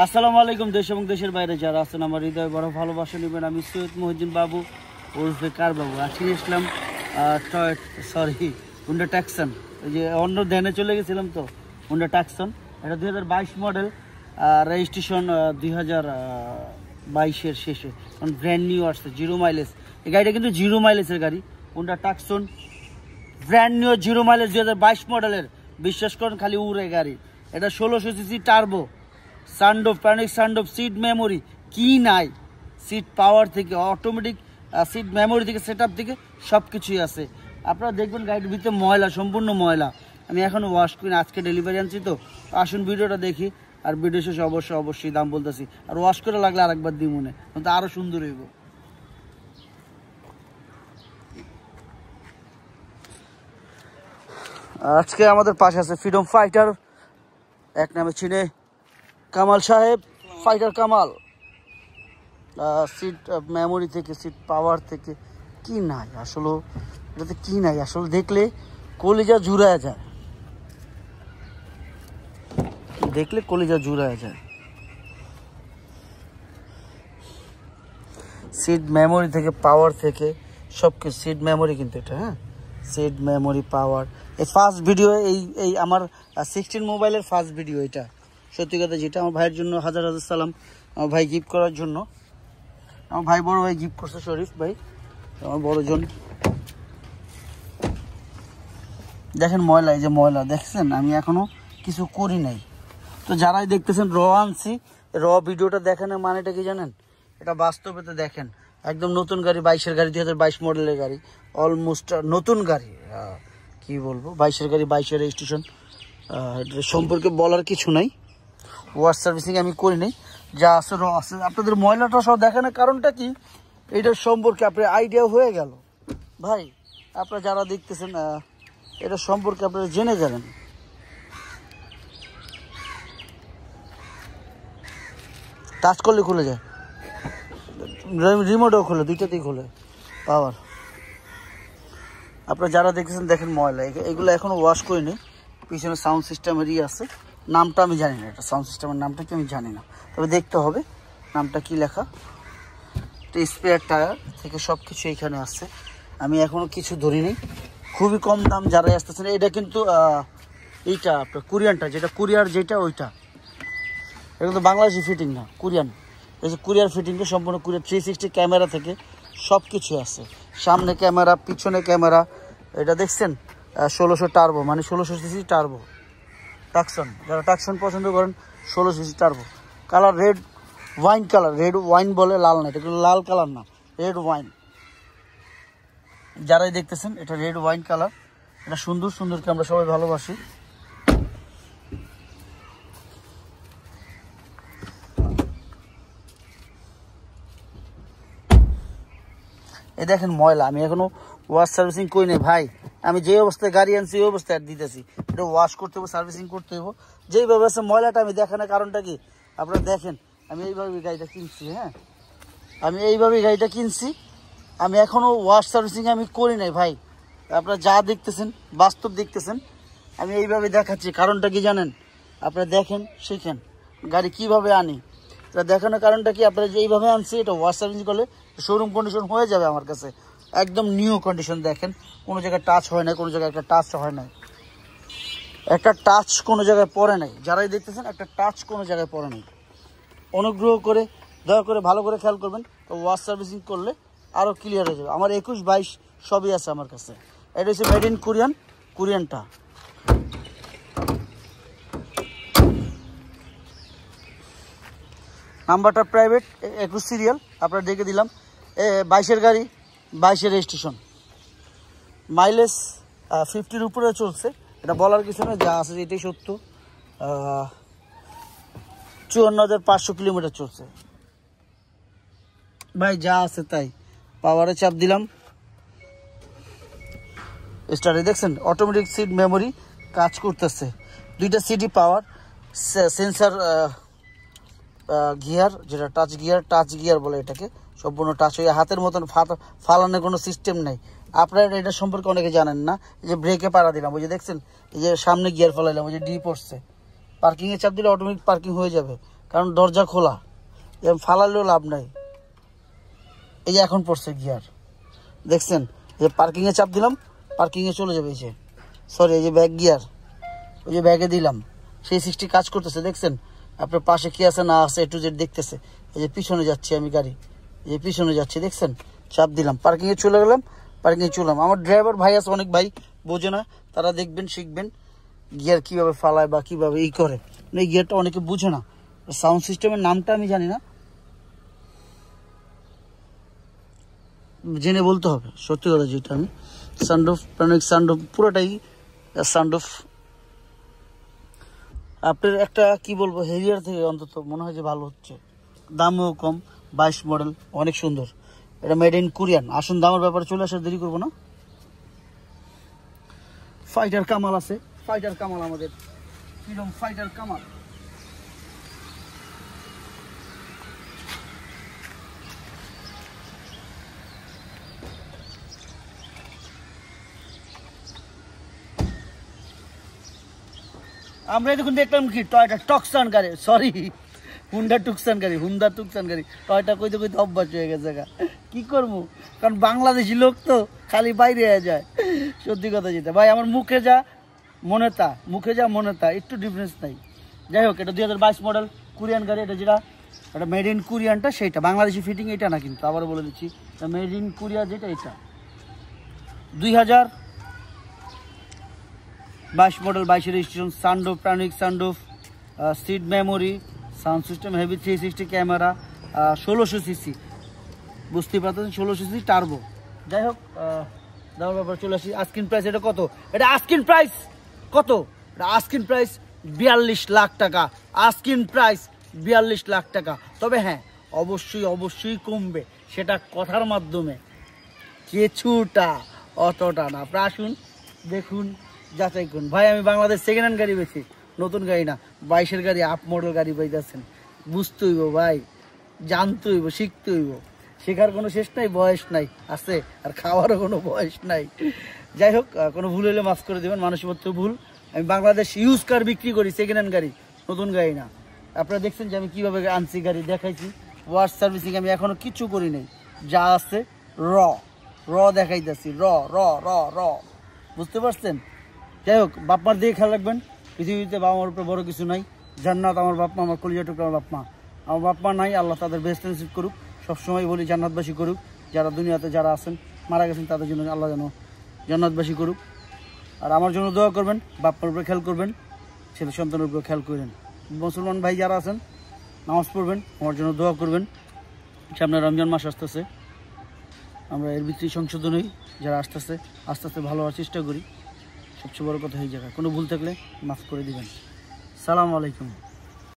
আসসালামু আলাইকুম। দেশ এবং দেশের বাইরে যারা আছেন আমার হৃদয় বড় ভালোবাসা নেবেন। আমি সৈয়দ মহিউদ্দিন বাবু ওরফে কার বাবু। আজকে এসলাম হুন্ডা ট্যাক্সন। ওই যে অন্য ধ্যানে চলে গেছিলাম তো। হুন্ডা ট্যাক্সন এটা 2022 মডেল, রেজিস্ট্রেশন 2022-এর শেষে, কারণ ব্র্যান্ড নিউ আসছে, 0 মাইলেজ। এই গাড়িটা কিন্তু 0 মাইলেজের গাড়ি। Hyundai Tucson brand new 0 mileage 2022 মডেলের। বিশ্বাস করেন খালি উড়ে গাড়ি। এটা 1600 CC turbo, sunroof, panoramic sunroof, seat memory কি নাই, সিট পাওয়ার থেকে অটোমেটিক সিট মেমোরি থেকে সেটআপ থেকে সব কিছুই আছে। আপনারা দেখবেন গাড়ির ভিতরে ময়লা, সম্পূর্ণ ময়লা। আমি এখন ওয়াশ করি, আজকে ডেলিভারি আনছি তো। আসুন ভিডিওটা দেখি, আর ভিডিও শেষে অবশ্যই দাম বলতেছি। আর ওয়াশ করে লাগলে আরেকবার দিই মনে, তো আরও সুন্দর হইব। আজকে আমাদের পাশে আছে ফ্রিডম ফাইটার, এক নামে চিনে কামাল সাহেব, ফাইটার কামাল। সিট মেমোরি থেকে, সিট পাওয়ার থেকে কি নাই আসলে, এটাতে কি নাই আসলে, দেখলে কলিজা জুড়ায় যায়, দেখলে কলিজা জুড়ায় যায়। সিট মেমোরি থেকে, পাওয়ার থেকে সব কিছু, সিট মেমোরি কিন্তু এটা, হ্যাঁ, সিট মেমোরি, পাওয়ার। এই ফার্স্ট ভিডিও, এই আমার 16 মোবাইলের ফার্স্ট ভিডিও এটা। সত্যি কথা, যেটা আমার ভাইয়ের জন্য হাজার হাজার সালাম। আমার ভাই গিফট করার জন্য, আমার ভাই বড় ভাই গিফট করছে, শরীফ ভাই আমার বড়জন। দেখেন ময়লা, এই যে ময়লা দেখছেন, আমি এখনো কিছু করি নাই। তো যারাই দেখতেছেন র আনছি, র ভিডিওটা দেখেন, মানেটা কি জানেন? এটা বাস্তবে তো দেখেন, একদম নতুন গাড়ি, 22-এর গাড়ি, 2022 মডেলের গাড়ি, অলমোস্ট নতুন গাড়ি। কি বলবো, 22-এর গাড়ি, 22-এর রেজিস্ট্রেশন, এটার সম্পর্কে বলার কিছু নাই। ওয়াশ সার্ভিসিং আমি করি নাই, যা আছে র আছে। আপনাদের ময়লাটা সব দেখানোর কারণটা কি, এটার সম্পর্কে আপনার আইডিয়া হয়ে গেল। ভাই আপনারা যারা দেখতেছেন, এটা সম্পর্কে আপনারা জেনে যাবেন। টাচ করলে খুলে যায়, রিমোটও খোলে, দুইটাতেই খোলে, পাওয়ার। আপনারা যারা দেখতেছেন দেখেন ময়লা, এগুলো এখনো ওয়াশ করিনি। পিছনে সাউন্ড সিস্টেমেরই আছে, নামটা আমি জানি না, এটা সাউন্ড সিস্টেমের নামটা কি আমি জানি না, তবে দেখতে হবে নামটা কি লেখা। তো স্পেয়ার টায়ার থেকে সব কিছু এইখানে আছে। আমি এখনও কিছু ধরিনি, খুবই কম দাম যারাই আসতেছেন। এটা কিন্তু এইটা আপনার কোরিয়ানটা, যেটা কুরিয়ার, যেটা ওইটা, এটা কিন্তু বাংলাদেশি ফিটিং না, কোরিয়ান। এই যে কুরিয়ার ফিটিংটা সম্পূর্ণ কুরিয়ার, 360 ক্যামেরা থেকে সব কিছু আছে। সামনে ক্যামেরা, পিছনে ক্যামেরা। এটা দেখছেন 1600 টার্বো, মানে 1600 সিসি টার্বো টাকসন। যারা টাকসন পছন্দ করেন, 1600 CC turbo. Colour red wine colour, red wine বলে, লাল না, এটা কিন্তু লাল কালার না, রেড ওয়াইন। যারাই দেখতেছেন এটা রেড ওয়াইন কালার। এটা সুন্দর সুন্দরকে আমরা সবাই ভালোবাসি। এই দেখেন ময়লা, আমি এখনো ওয়াশ সার্ভিসিং করি নাই ভাই। আমি যে অবস্থায় গাড়ি আনছি ওই অবস্থায় দিতেছি, এটা ওয়াশ করতে হবে, সার্ভিসিং করতে হবে। যেইভাবে আছে ময়লাটা আমি দেখানোর কারণটা কি, আপনারা দেখেন আমি এইভাবেই গাড়িটা কিনছি। হ্যাঁ, আমি এইভাবেই গাড়িটা কিনছি, আমি এখনও ওয়াশ সার্ভিসিং আমি করি নাই ভাই। আপনারা যা দেখতেছেন, বাস্তব দেখতেছেন, আমি এইভাবে দেখাচ্ছি। কারণটা কি জানেন? আপনারা দেখেন, শিখেন গাড়ি কিভাবে আনি। এটা দেখানোর কারণটা কি, আপনারা যে এইভাবে আনছি, এটা ওয়াশ সার্ভিসিং করলে শোরুম কন্ডিশন হয়ে যাবে আমার কাছে, একদম নিউ কন্ডিশন। দেখেন কোনো জায়গায় টাচ হয় না, কোনো জায়গায় একটা টাচ হয় নাই, একটা টাচ কোনো জায়গায় পড়ে নাই। যারাই দেখতেছেন একটা টাচ কোনো জায়গায় পড়ে নাই। অনুগ্রহ করে, দয়া করে ভালো করে খেয়াল করবেন, তো ওয়াশ সার্ভিসিং করলে আরও ক্লিয়ার হয়ে যাবে। আমার 21, 22 সবই আছে আমার কাছে। এটা হচ্ছে মেড ইন কোরিয়ান, কোরিয়ানটা। নাম্বারটা প্রাইভেট, 21 সিরিয়াল, আপনারা দেখে দিলাম। 22-এর গাড়ি, 22-এর রেজিস্ট্রেশন, মাইলেজ 50-র উপরে চলছে। এটা বলার কিছু না, যা আছে এটাই সত্য। 54,500 কিলোমিটার চলছে ভাই, যা আছে তাই। পাওয়ারে চাপ দিলাম, স্টার্টে দেখছেন অটোমেটিক সিট মেমোরি কাজ করতেছে। 2টা সিটি পাওয়ার, সেন্সার গিয়ার, যেটা টাচ গিয়ার বলে এটাকে, সম্পূর্ণ টাচ হয়ে হাতের মতন ফালানোর কোনো সিস্টেম নেই। আপনারা এটা সম্পর্কে অনেকে জানেন না। এই যে ব্রেকে পাড়া দিলাম, ওই যে দেখছেন, এই যে সামনে গিয়ার ফলাইলাম, ওই যে ডি পড়ছে, পার্কিংয়ে চাপ দিলে অটোমেটিক পার্কিং হয়ে যাবে। কারণ দরজা খোলা, ফালালেও লাভ নাই। এই যে এখন পড়ছে গিয়ার, দেখছেন? যে পার্কিংয়ে চাপ দিলাম, পার্কিংয়ে চলে যাবে। এই যে সরি, এই যে ব্যাক গিয়ার, ওই যে ব্যাগে দিলাম, সেই 60 কাজ করতেছে। দেখছেন আপনার পাশে কি আছে না আছে একটু যে দেখতেছে। এই যে পিছনে যাচ্ছি আমি গাড়ি, এই যে পিছনে যাচ্ছি, দেখছেন? চাপ দিলাম, পার্কিংয়ে চলে গেলাম, পার্কিংয়ে চললাম। আমার ড্রাইভার ভাই আছে অনেক, ভাই বোঝে না, তারা দেখবেন শিখবেন গিয়ার কিভাবে ফালায় বা কিভাবে ই করে। এই গিয়ারটা অনেকে বুঝে না, সাউন্ড সিস্টেমের নামটা আমি জানি না, জেনে বলতে হবে সত্যি কথা যেটা। আমি সানরুফ, প্যানোরামিক সানরুফ পুরোটাই সানরুফ। আপনার একটা কি বলবো, হেরিয়ার থেকে অন্তত মনে হয় যে ভালো হচ্ছে, দামও কম, 22 মডেল, অনেক সুন্দর। এটা মেড ইন কোরিয়ান। আসুন দামের ব্যাপারে চলে আসার দেরি করবো না। ফাইটার কামাল আছে, ফাইটার কামাল আমাদের ফ্রিডম ফাইটার কামাল। আমরা দেখুন দেখলাম কি টয়টা টক্সান গাড়ি, সরি হুন্ডা টুকসান গাড়ি, হুন্ডা টুকসান গাড়ি, টয়টা কইতে কইতে অভ্যাস হয়ে গেছে। কি করবো, কারণ বাংলাদেশি লোক তো খালি বাইরে হয়ে যায়। সত্যি কথা যেটা ভাই, আমার মুখে যা মনে তা, মুখে যা মনে তা, একটু ডিফারেন্স নাই। যাই হোক, এটা 2022 মডেল কোরিয়ান গাড়ি। এটা যেটা এটা মেড ইন কোরিয়ানটা সেইটা, বাংলাদেশি ফিটিং এটা না, কিন্তু আবারও বলে দিচ্ছি মেড ইন কোরিয়া যেটা এটা 2022 model, 22 registration. Sunroof, panoramic sunroof, seat memory, sound system heavy, 360 camera, 1600 CC, বুঝতেই পারতেছেন 1600 সিসি টার্বো। যাই হোক, দামের ব্যাপারে চলে আসি। আস্কিং প্রাইস এটা কত? এটা আস্কিং প্রাইস কত? এটা আস্কিং প্রাইস 42 লাখ টাকা। আস্কিং প্রাইস 42 লাখ টাকা। তবে হ্যাঁ, অবশ্যই অবশ্যই কমবে, সেটা কথার মাধ্যমে, কিছুটা, অতটা না। আপনারা আসুন, দেখুন, যাচাই করুন। ভাই আমি বাংলাদেশ সেকেন্ড হ্যান্ড গাড়ি বেছি, নতুন গাড়ি না। 22-এর গাড়ি, আপ মডেল গাড়ি পাইতেছেন, বুঝতে হইব ভাই, জানতে হইব, শিখতে হইব। শেখার কোনো শেষ নাই, বয়স নাই আছে, আর খাওয়ারও কোনো বয়স নাই। যাই হোক, কোনো ভুল হলে মাফ করে দেবেন, মানুষের মধ্যে ভুল। আমি বাংলাদেশ ইউজ কার বিক্রি করি, সেকেন্ড হ্যান্ড গাড়ি, নতুন গাড়ি না। আপনারা দেখছেন যে আমি কীভাবে আনছি গাড়ি, দেখাইছি। ওয়াশ সার্ভিসিং আমি এখনও কিচ্ছু করি নাই, যা আছে র দেখাইতেছি, র, বুঝতে পারছেন? যাই হোক, বাপমার দিয়ে খেয়াল রাখবেন। পৃথিবীতে বাবা মার উপরে বড় কিছু নাই। জান্নাত আমার বাপমা, আমার কলিজা টুকরা আমার বাপমা। আমার বাপমা নাই, আল্লাহ তাদের বেস্ট নসিব করুক। সবসময় বলি জান্নাতবাসী করুক। যারা দুনিয়াতে যারা আছেন, মারা গেছেন, তাদের জন্য আল্লাহ যেন জান্নাতবাসী করুক। আর আমার জন্য দোয়া করবেন, বাপমার উপরে খেয়াল করবেন, ছেলে সন্তানের উপরে খেয়াল করবেন। মুসলমান ভাই যারা আছেন, নামাজ পড়বেন, আমার জন্য দোয়া করবেন। সামনে রমজান মাস আসতেছে, আমরা এর ভিত্তি সংশোধন হই, যারা আস্তে আস্তে ভালো হওয়ার চেষ্টা করি। সবচেয়ে বড় কথা এই জায়গায় কোনো ভুল থাকলে মাফ করে দিবেন। সালামু আলাইকুম।